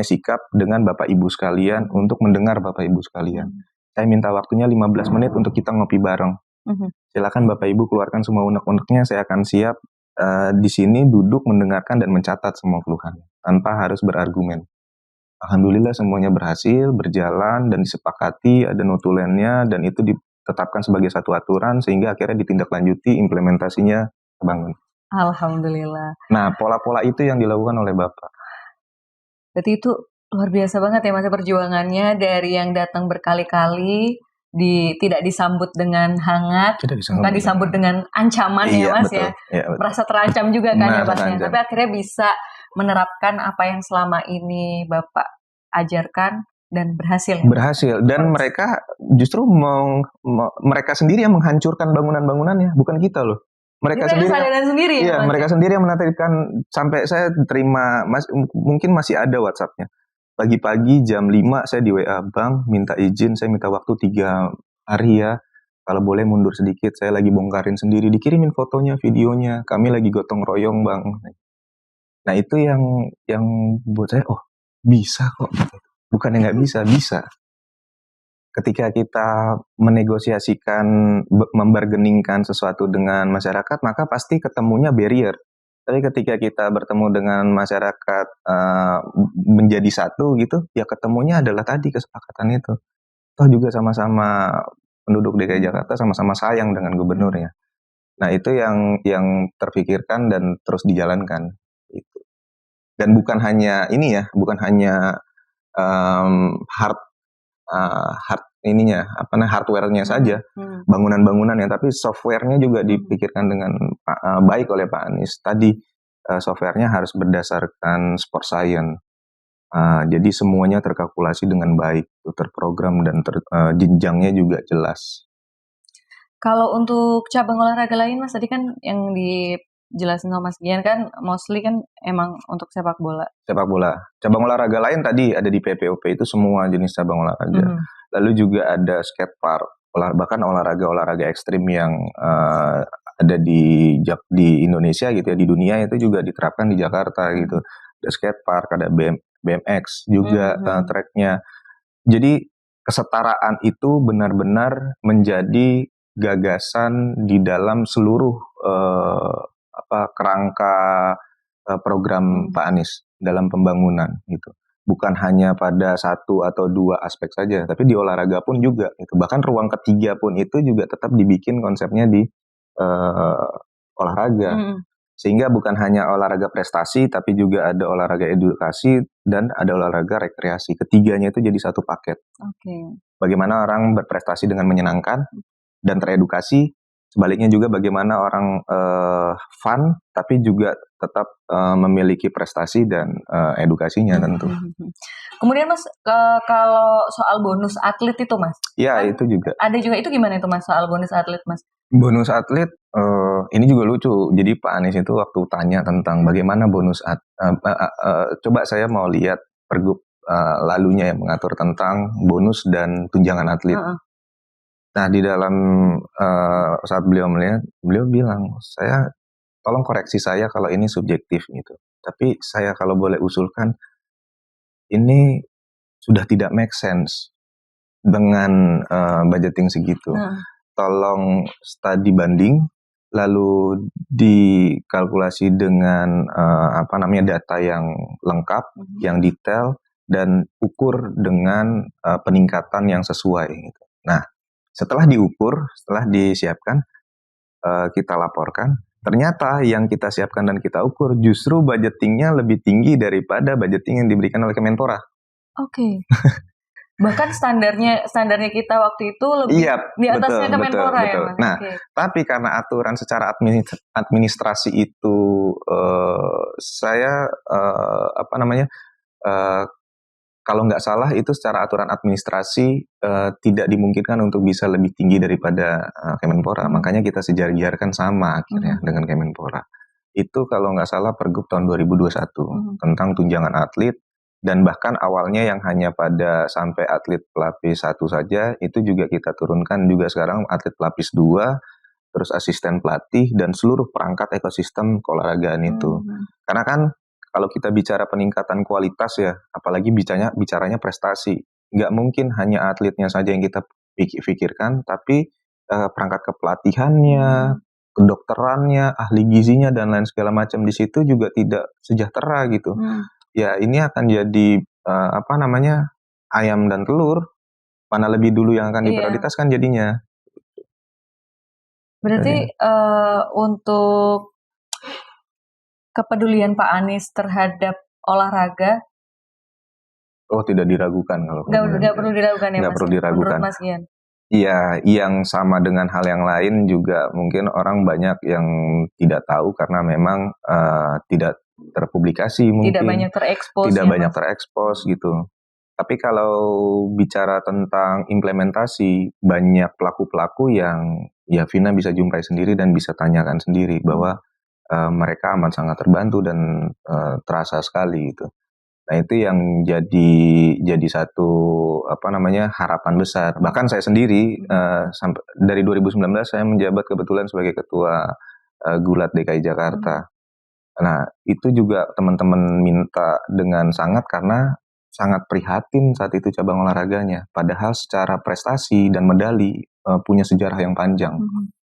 sikap dengan Bapak Ibu sekalian untuk mendengar Bapak Ibu sekalian. Saya minta waktunya 15 menit untuk kita ngopi bareng. Silakan Bapak Ibu keluarkan semua unek-uneknya, saya akan siap di sini duduk mendengarkan dan mencatat semua keluhan tanpa harus berargumen. Alhamdulillah semuanya berhasil, berjalan dan disepakati, ada notulennya dan itu ditetapkan sebagai satu aturan sehingga akhirnya ditindaklanjuti, implementasinya terbangun. Alhamdulillah. Nah, pola-pola itu yang dilakukan oleh Bapak. Berarti itu luar biasa banget ya Mas perjuangannya, dari yang datang berkali-kali tidak disambut dengan hangat, bukan disambut dengan ancaman ya Mas. Betul. Ya. Merasa terancam juga kan ya Masnya. Tapi akhirnya bisa menerapkan apa yang selama ini Bapak ajarkan dan berhasil. Berhasil dan mereka justru mereka sendiri yang menghancurkan bangunan-bangunannya, bukan kita loh. Mereka sendiri ya, mereka sendiri yang menertibkan. Sampai saya terima, mungkin masih ada WhatsApp-nya. Pagi-pagi jam 5 saya di WA, Bang, minta izin, saya minta waktu 3 hari ya. Kalau boleh mundur sedikit, saya lagi bongkarin sendiri, dikirimin fotonya, videonya, kami lagi gotong royong, Bang. Nah, itu yang buat saya, oh, bisa kok. Bukan yang nggak bisa, bisa. ketika kita menegosiasikan, membargainingkan sesuatu dengan masyarakat, maka pasti ketemunya barrier. Tapi ketika kita bertemu dengan masyarakat menjadi satu gitu, ya ketemunya adalah tadi kesepakatan itu. Toh juga sama-sama penduduk DKI Jakarta sama-sama sayang dengan gubernurnya. Nah itu yang terpikirkan dan terus dijalankan. Itu. Dan bukan hanya ini ya, bukan hanya hard ininya, hardware-nya saja, bangunan-bangunan ya, tapi software-nya juga dipikirkan dengan baik oleh Pak Anies. Tadi software-nya harus berdasarkan sport science. Jadi semuanya terkalkulasi dengan baik, terprogram dan jenjangnya juga jelas. Kalau untuk cabang olahraga lain Mas, tadi kan yang dijelasin sama Mas Gian kan mostly kan emang untuk sepak bola. Sepak bola. Cabang olahraga lain tadi ada di PPOP itu semua jenis cabang olahraga. Lalu juga ada skatepark, bahkan olahraga ekstrim yang ada di Indonesia gitu ya, di dunia itu juga diterapkan di Jakarta gitu. Ada skatepark, ada BMX juga tracknya. Jadi kesetaraan itu benar-benar menjadi gagasan di dalam seluruh kerangka program Pak Anies dalam pembangunan gitu. Bukan hanya pada satu atau dua aspek saja, tapi di olahraga pun juga gitu. Bahkan ruang ketiga pun itu juga tetap dibikin konsepnya di olahraga. Sehingga bukan hanya olahraga prestasi, tapi juga ada olahraga edukasi dan ada olahraga rekreasi. Ketiganya itu jadi satu paket. Bagaimana orang berprestasi dengan menyenangkan dan teredukasi. Sebaliknya juga bagaimana orang fun, tapi juga tetap memiliki prestasi dan edukasinya tentu. Kemudian Mas, kalau soal bonus atlet itu Mas? Ya kan itu juga. Ada juga, itu gimana itu Mas soal bonus atlet Mas? Bonus atlet ini juga lucu. Jadi Pak Anies itu waktu tanya tentang bagaimana bonus coba saya mau lihat pergub lalunya yang mengatur tentang bonus dan tunjangan atlet. Nah di dalam saat beliau melihat, beliau bilang, saya tolong koreksi saya kalau ini subjektif gitu. Tapi saya kalau boleh usulkan, ini sudah tidak make sense dengan budgeting segitu. Tolong studi banding, lalu dikalkulasi dengan data yang lengkap, yang detail, dan ukur dengan peningkatan yang sesuai. Gitu. Nah, setelah diukur, setelah disiapkan, kita laporkan. Ternyata yang kita siapkan dan kita ukur justru budgetingnya lebih tinggi daripada budgeting yang diberikan oleh Kemenpora. Bahkan standarnya kita waktu itu lebih di atasnya Kemenpora ya Mas? Nah, tapi karena aturan secara administrasi itu saya kalau nggak salah itu secara aturan administrasi tidak dimungkinkan untuk bisa lebih tinggi daripada Kemenpora. Makanya kita sejar-jarkan sama akhirnya dengan Kemenpora. Itu kalau nggak salah Pergub tahun 2021 tentang tunjangan atlet, dan bahkan awalnya yang hanya pada sampai atlet pelapis 1 saja, itu juga kita turunkan juga sekarang atlet pelapis 2, terus asisten pelatih, dan seluruh perangkat ekosistem keolahragaan itu. Karena kan kalau kita bicara peningkatan kualitas ya, apalagi bicaranya prestasi, nggak mungkin hanya atletnya saja yang kita pikirkan, tapi perangkat kepelatihannya, kedokterannya, ahli gizinya, dan lain segala macam di situ juga tidak sejahtera gitu. Ya ini akan jadi ayam dan telur, mana lebih dulu yang akan diprioritaskan jadinya. Berarti untuk kepedulian Pak Anies terhadap olahraga tidak diragukan kalau nggak perlu diragukan ya Mas? Nggak perlu diragukan. Menurut Mas Gian? Iya, yang sama dengan hal yang lain juga mungkin orang banyak yang tidak tahu karena memang tidak terpublikasi mungkin. Tidak banyak terekspos. Tidak banyak terekspos gitu. Tapi kalau bicara tentang implementasi, banyak pelaku-pelaku yang ya Vina bisa jumpai sendiri dan bisa tanyakan sendiri bahwa mereka amat sangat terbantu dan terasa sekali gitu. Nah itu yang jadi satu harapan besar. Bahkan saya sendiri sampai dari 2019 saya menjabat kebetulan sebagai ketua Gulat DKI Jakarta. Nah itu juga teman-teman minta dengan sangat karena sangat prihatin saat itu cabang olahraganya. Padahal secara prestasi dan medali punya sejarah yang panjang.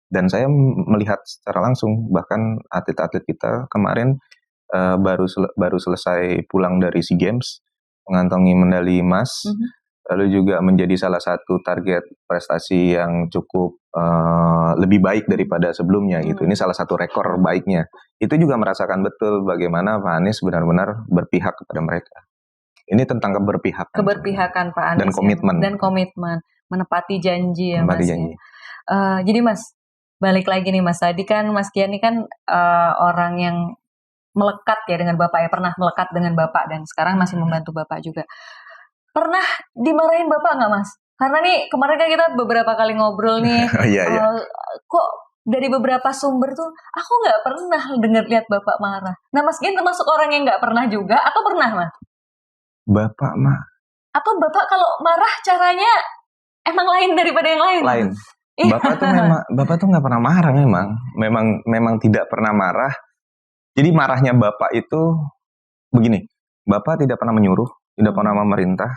Dan saya melihat secara langsung, bahkan atlet-atlet kita kemarin baru selesai pulang dari SEA Games, mengantongi medali emas, lalu juga menjadi salah satu target prestasi yang cukup lebih baik daripada sebelumnya gitu. Ini salah satu rekor baiknya. Itu juga merasakan betul bagaimana Pak Anies benar-benar berpihak kepada mereka. Ini tentang keberpihakan Pak Anies dan komitmen. Dan komitmen, menepati janji ya menepati Mas. Janji. Jadi Mas, balik lagi nih Mas, tadi kan Mas Kian ini kan orang yang melekat ya dengan Bapak ya, pernah melekat dengan Bapak dan sekarang masih membantu Bapak juga. Pernah dimarahin Bapak nggak Mas? Karena nih kemarin kan kita beberapa kali ngobrol nih, kok dari beberapa sumber tuh aku nggak pernah lihat Bapak marah. Nah Mas Kian termasuk orang yang nggak pernah juga atau pernah Mas? Bapak mah. Atau Bapak kalau marah caranya emang lain daripada yang lain? Lain. Bapak tuh nggak pernah marah memang tidak pernah marah. Jadi marahnya Bapak itu begini, Bapak tidak pernah menyuruh, tidak pernah memerintah,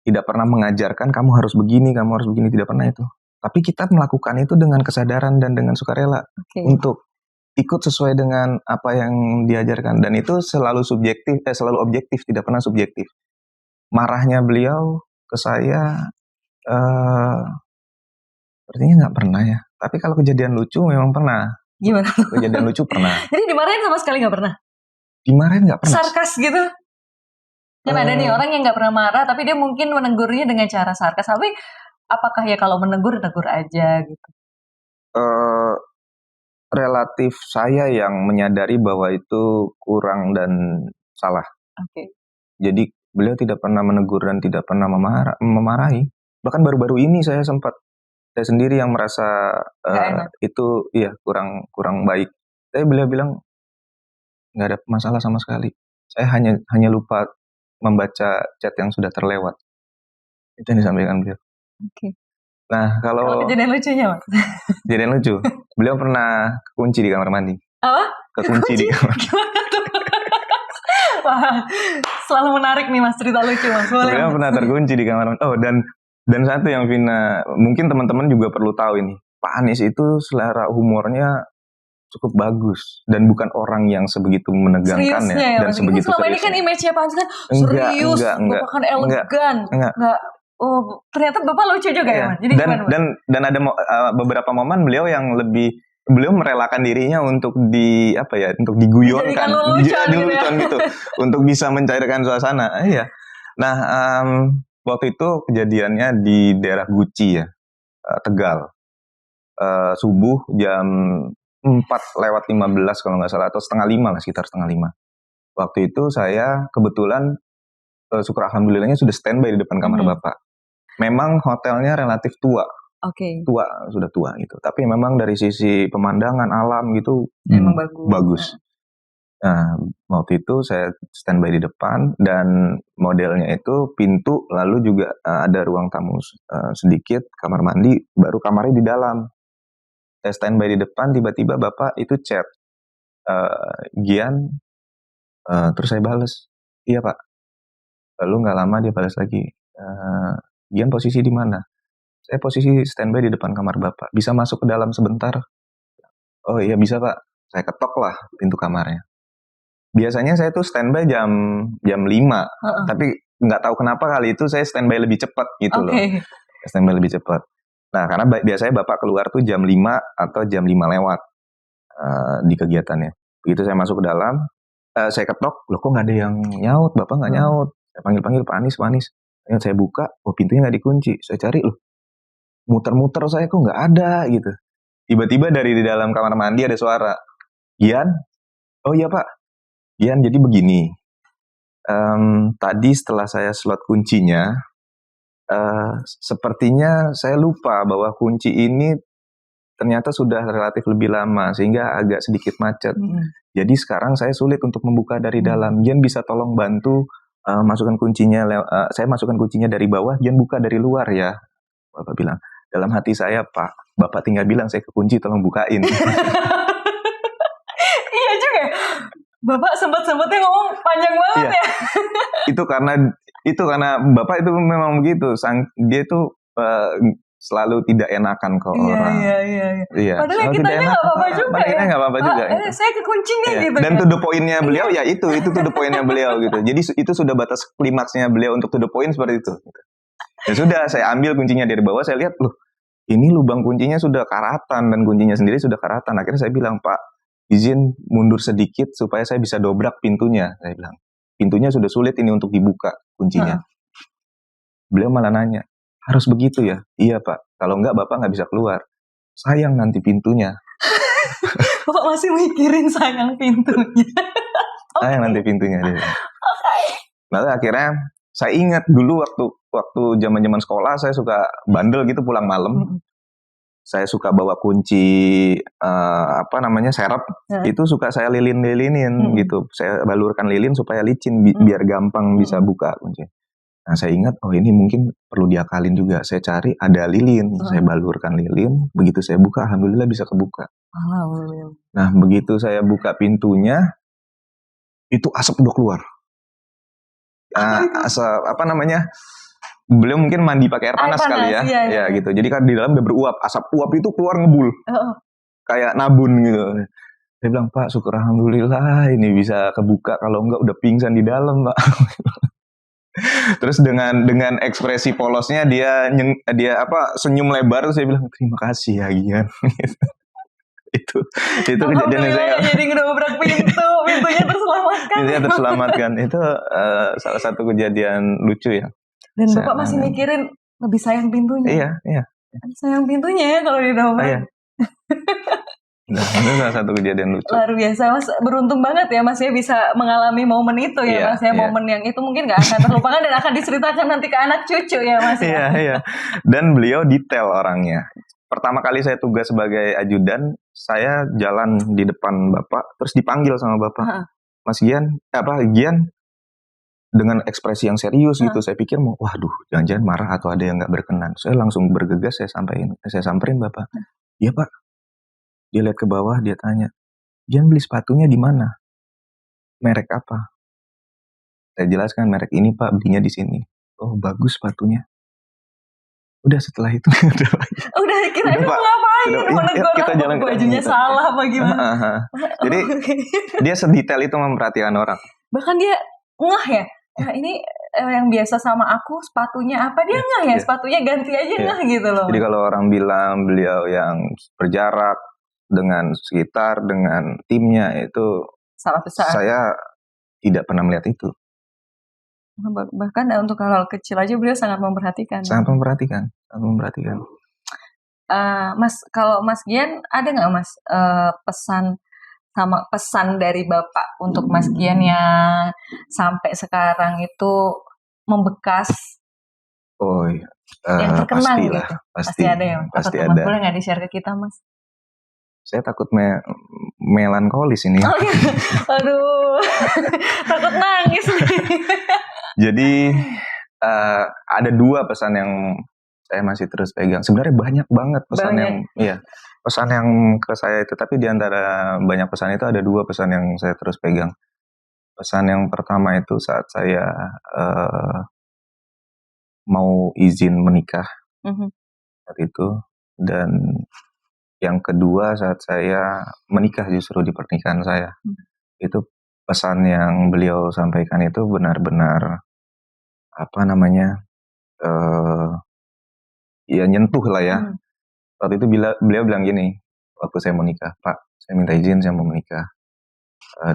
tidak pernah mengajarkan kamu harus begini, tidak pernah itu. Tapi kita melakukan itu dengan kesadaran dan dengan sukarela untuk ikut sesuai dengan apa yang diajarkan, dan itu selalu selalu objektif, tidak pernah subjektif. Marahnya beliau ke saya sepertinya nggak pernah ya. Tapi kalau kejadian lucu memang pernah. Gimana? Kejadian lucu pernah. Jadi dimarahin sama sekali nggak pernah? Dimarahin nggak pernah. Sarkas gitu? Kan ada nih orang yang nggak pernah marah, tapi dia mungkin menegurnya dengan cara sarkas. Tapi apakah ya kalau menegur aja gitu? Relatif saya yang menyadari bahwa itu kurang dan salah. Jadi beliau tidak pernah menegur dan tidak pernah memarahi. Bahkan baru-baru ini saya sendiri yang merasa itu kurang baik. Tapi beliau bilang nggak ada masalah sama sekali. Saya hanya lupa membaca chat yang sudah terlewat. Itu yang disampaikan beliau. Nah, kalau kejadian lucunya Mas? Kejadian lucu. Beliau pernah kekunci di kamar mandi. Apa? Kekunci di kamar mandi. Wah, selalu menarik nih Mas cerita lucu Mas. Beliau pernah terkunci di kamar mandi. Oh, dan satu yang Vina, mungkin teman-teman juga perlu tahu ini. Pak Anies itu selera humornya cukup bagus dan bukan orang yang sebegitu menegangkan ya dan sebegitu serius. Selama ini kan image-nya Pak Anies kan serius, Bapak kan elegan. Enggak. Oh, ternyata Bapak lucu juga ya, Mas? Jadi dan ada beberapa momen beliau yang beliau merelakan dirinya untuk diguyurkan, gitu, untuk bisa mencairkan suasana. Iya. Nah, waktu itu kejadiannya di daerah Guci ya, Tegal. Subuh jam 4:15 kalau nggak salah, atau sekitar setengah 5. Waktu itu saya kebetulan syukur alhamdulillahnya sudah standby di depan kamar Bapak. Memang hotelnya relatif tua. Sudah tua gitu. Tapi memang dari sisi pemandangan alam gitu emang bagus. Nah, waktu itu saya standby di depan dan modelnya itu pintu, lalu juga ada ruang tamu sedikit, kamar mandi, baru kamarnya di dalam. Saya standby di depan, tiba-tiba Bapak itu chat, Gian, terus saya balas, iya Pak. Lalu nggak lama dia balas lagi, Gian posisi di mana? Saya posisi standby di depan kamar Bapak. Bisa masuk ke dalam sebentar? Oh iya bisa Pak. Saya ketok lah pintu kamarnya. Biasanya saya tuh standby jam 5. Tapi nggak tahu kenapa kali itu saya standby lebih cepat gitu loh. Standby lebih cepat. Nah karena biasanya Bapak keluar tuh jam 5 atau jam 5 lewat di kegiatannya. Begitu saya masuk ke dalam, saya ketok, loh kok nggak ada yang nyaut, Bapak nggak nyaut. Saya panggil Pak Anies. Saya buka, pintunya nggak dikunci. Saya cari loh, muter-muter saya kok nggak ada gitu. Tiba-tiba dari di dalam kamar mandi ada suara, Gian, oh iya Pak, Gian jadi begini. Tadi setelah saya slot kuncinya, sepertinya saya lupa bahwa kunci ini ternyata sudah relatif lebih lama sehingga agak sedikit macet. Jadi sekarang saya sulit untuk membuka dari dalam. Gian bisa tolong bantu masukkan kuncinya, saya masukkan kuncinya dari bawah, Gian buka dari luar ya. Bapak bilang, dalam hati saya Pak, Bapak tinggal bilang saya kekunci, tolong bukain. Iya juga, Bapak sempat-sempatnya ngomong panjang banget ya. Itu karena Itu karena bapak itu memang begitu, dia itu selalu tidak enakan ke orang. Iya. Padahal kitanya nggak apa-apa juga. Padahal kita nggak apa-apa juga. Gitu. Saya kekuncinya gitu. Dan to the point-nya beliau ya itu to the point-nya beliau gitu. Jadi itu sudah batas klimaksnya beliau untuk to the point seperti itu. Ya sudah, saya ambil kuncinya dari bawah, saya lihat loh, ini lubang kuncinya sudah karatan dan kuncinya sendiri sudah karatan. Akhirnya saya bilang, Pak, izin mundur sedikit supaya saya bisa dobrak pintunya. Saya bilang, pintunya sudah sulit ini untuk dibuka kuncinya. Beliau malah nanya, harus begitu ya? Iya Pak, kalau enggak Bapak nggak bisa keluar. Sayang nanti pintunya. Bapak masih mikirin sayang pintunya. Sayang nanti pintunya. Lalu akhirnya saya ingat dulu waktu zaman sekolah saya suka bandel gitu pulang malam. Saya suka bawa kunci serep. Itu suka saya lilin-lilinin gitu. Saya balurkan lilin supaya licin biar gampang bisa buka kunci. Nah saya ingat, oh ini mungkin perlu diakalin juga. Saya cari ada lilin, saya balurkan lilin. Begitu saya buka, alhamdulillah bisa kebuka. Nah begitu saya buka pintunya, itu asap udah keluar. Asap beliau mungkin mandi pakai air panas kali ya. Ya gitu. Jadi kan di dalam udah beruap, asap uap itu keluar ngebul. Kayak nabun gitu. Saya bilang, Pak syukur alhamdulillah ini bisa kebuka, kalau enggak udah pingsan di dalam Pak. Terus dengan ekspresi polosnya dia senyum lebar, saya bilang terima kasih ya Gian. itu kejadian yang saya jadi ngedobrak pintunya terselamatkan. Pintunya terselamatkan. Itu salah satu kejadian lucu ya. Dan Bapak masih mikirin lebih sayang pintunya. Iya. Sayang pintunya ya kalau didobrak. Iya. Nah, itu salah satu kejadian lucu. Luar biasa, Mas. Beruntung banget ya Mas ya bisa mengalami momen itu ya Mas ya. Momen yang itu mungkin gak akan terlupakan dan akan diceritakan nanti ke anak cucu ya Mas. Iya. Dan beliau detail orangnya. Pertama kali saya tugas sebagai ajudan, saya jalan di depan Bapak, terus dipanggil sama Bapak. Mas Gian, Gian, dengan ekspresi yang serius gitu. Saya pikir waduh, jangan-jangan marah atau ada yang gak berkenan. Saya langsung bergegas, saya samperin Bapak. Iya Pak. Dia lihat ke bawah, dia tanya, Gian beli sepatunya di mana? Merek apa? Saya jelaskan merek ini Pak, belinya di sini. Oh bagus sepatunya. Udah setelah itu udah kira-kira mau ngapain? Kita jalan bajunya salah apa gimana? Jadi dia sedetail itu memperhatikan orang. Bahkan dia ngeh ya. Ini yang biasa sama aku sepatunya apa, dia ngeh ya. Sepatunya ganti aja ngeh gitu loh. Jadi kalau orang bilang beliau yang berjarak dengan sekitar, dengan timnya, itu salah besar. Saya tidak pernah melihat itu. Bahkan untuk hal-hal kecil aja beliau sangat memperhatikan. Sangat memperhatikan. Mas, kalau Mas Gian ada nggak Mas pesan dari Bapak untuk Mas Gian yang sampai sekarang itu membekas? Oh iya. Yang terkenang gitu. Pasti ada ya. Pasti ada. Boleh nggak di-share ke kita Mas? Saya takut melankolis ini. Oh iya. Aduh. Takut nangis nih. Jadi ada dua pesan yang saya masih terus pegang. Sebenarnya banyak banget pesan pesan yang ke saya itu. Tapi di antara banyak pesan itu ada dua pesan yang saya terus pegang. Pesan yang pertama itu saat saya mau izin menikah saat itu, dan yang kedua saat saya menikah justru di pernikahan saya. Itu pesan yang beliau sampaikan itu benar-benar nyentuh lah ya. Waktu itu beliau bilang gini, waktu saya mau nikah, Pak, saya minta izin saya mau menikah.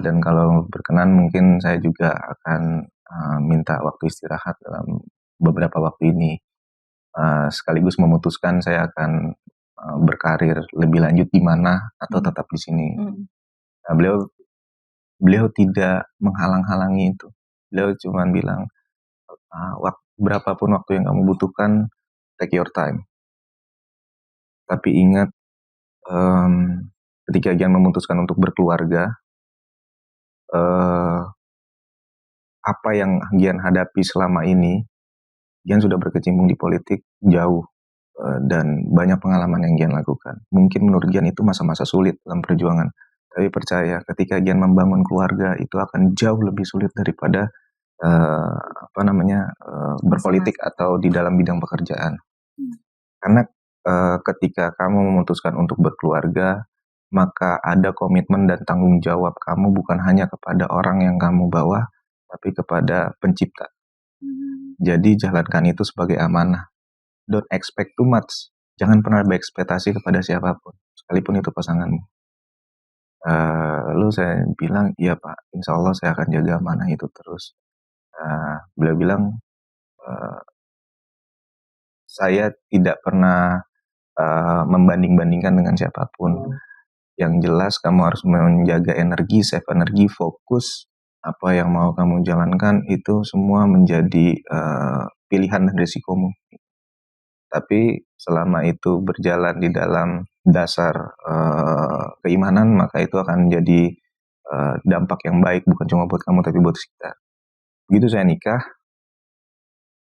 Dan kalau berkenan mungkin saya juga akan minta waktu istirahat dalam beberapa waktu ini. Sekaligus memutuskan saya akan berkarir lebih lanjut di mana atau tetap di sini. Nah, beliau tidak menghalang-halangi itu. Beliau cuma bilang, berapapun waktu yang kamu butuhkan, take your time. Tapi ingat, ketika Gian memutuskan untuk berkeluarga, apa yang Gian hadapi selama ini, Gian sudah berkecimpung di politik jauh, dan banyak pengalaman yang Gian lakukan. Mungkin menurut Gian itu masa-masa sulit dalam perjuangan. Tapi percaya, ketika Gian membangun keluarga, itu akan jauh lebih sulit daripada berpolitik atau di dalam bidang pekerjaan. Karena ketika kamu memutuskan untuk berkeluarga, maka ada komitmen dan tanggung jawab kamu bukan hanya kepada orang yang kamu bawa, tapi kepada pencipta. Jadi jalankan itu sebagai amanah. Don't expect too much. Jangan pernah berekspektasi kepada siapapun, sekalipun itu pasanganmu. Lalu saya bilang, iya Pak, insya Allah saya akan jaga amanah itu terus. Beliau bilang, saya tidak pernah membanding-bandingkan dengan siapapun. Yang jelas kamu harus menjaga energi, save energi, fokus. Apa yang mau kamu jalankan itu semua menjadi pilihan dan risikomu. Tapi selama itu berjalan di dalam dasar keimanan, maka itu akan menjadi dampak yang baik, bukan cuma buat kamu tapi buat sekitar. Begitu saya nikah,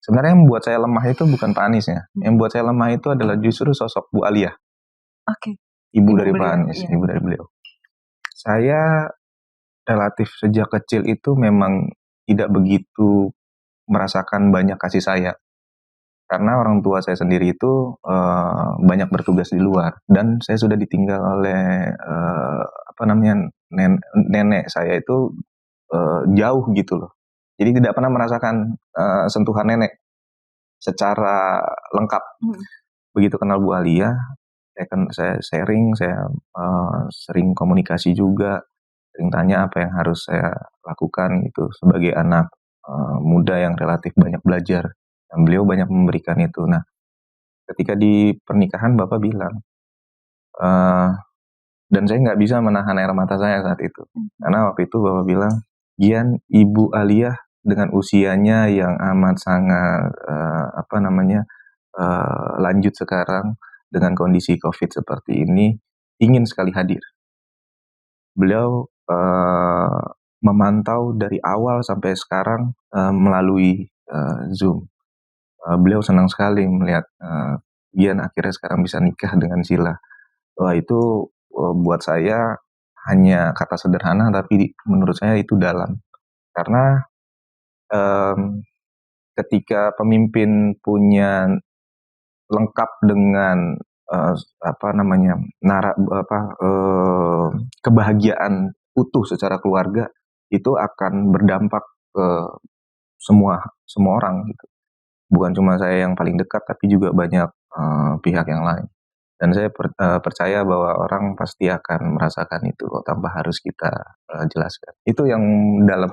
sebenarnya yang membuat saya lemah itu bukan Pak Anies ya. Yang membuat saya lemah itu adalah justru sosok Bu Aliyah. Ibu dari Pak Anies, ibu dari beliau. Saya relatif sejak kecil itu memang tidak begitu merasakan banyak kasih sayang. Karena orang tua saya sendiri itu banyak bertugas di luar. Dan saya sudah ditinggal oleh nenek saya itu jauh gitu loh. Jadi tidak pernah merasakan sentuhan nenek secara lengkap. Begitu kenal Bu Aliyah, saya sharing, saya sering komunikasi juga, sering tanya apa yang harus saya lakukan gitu sebagai anak muda yang relatif banyak belajar. Dan beliau banyak memberikan itu. Nah, ketika di pernikahan Bapak bilang, dan saya nggak bisa menahan air mata saya saat itu. Karena waktu itu Bapak bilang, Gian, Ibu Aliyah dengan usianya yang amat sangat lanjut sekarang dengan kondisi COVID seperti ini, ingin sekali hadir. Beliau memantau dari awal sampai sekarang melalui Zoom. Beliau senang sekali melihat Gian akhirnya sekarang bisa nikah dengan Sila. Wah, itu buat saya hanya kata sederhana, tapi menurut saya itu dalam. Karena ketika pemimpin punya lengkap dengan kebahagiaan utuh secara keluarga, itu akan berdampak ke semua orang gitu. Bukan cuma saya yang paling dekat, tapi juga banyak pihak yang lain. Dan saya percaya bahwa orang pasti akan merasakan itu kok, tanpa harus kita jelaskan. Itu yang dalam.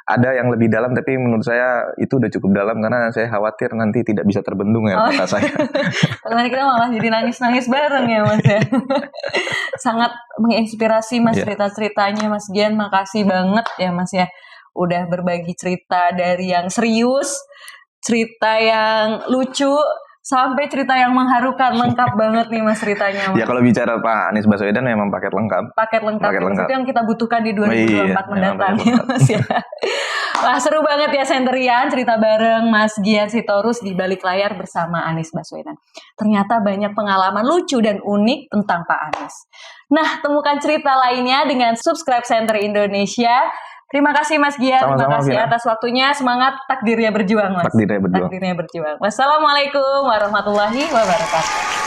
Ada yang lebih dalam, tapi menurut saya itu udah cukup dalam karena saya khawatir nanti tidak bisa terbendung ya kata saya. Karena kita malah jadi nangis-nangis bareng ya Mas ya. Sangat menginspirasi Mas cerita-ceritanya Mas Gian. Makasih banget ya Mas ya. Udah berbagi cerita dari yang serius, cerita yang lucu, sampai cerita yang mengharukan. Lengkap banget nih Mas ceritanya Mas. Ya kalau bicara Pak Anies Baswedan memang paket lengkap. Paket lengkap. Itu yang kita butuhkan di 2024 mendatang ya Mas ya. Wah, seru banget ya Senterian, cerita bareng Mas Gian Sitorus di balik layar bersama Anies Baswedan. Ternyata banyak pengalaman lucu dan unik tentang Pak Anies. Nah, temukan cerita lainnya dengan subscribe Center Indonesia. Terima kasih Mas Gian, terima kasih atas waktunya. Semangat, takdirnya berjuang Mas. Takdirnya berjuang. Wassalamualaikum warahmatullahi wabarakatuh.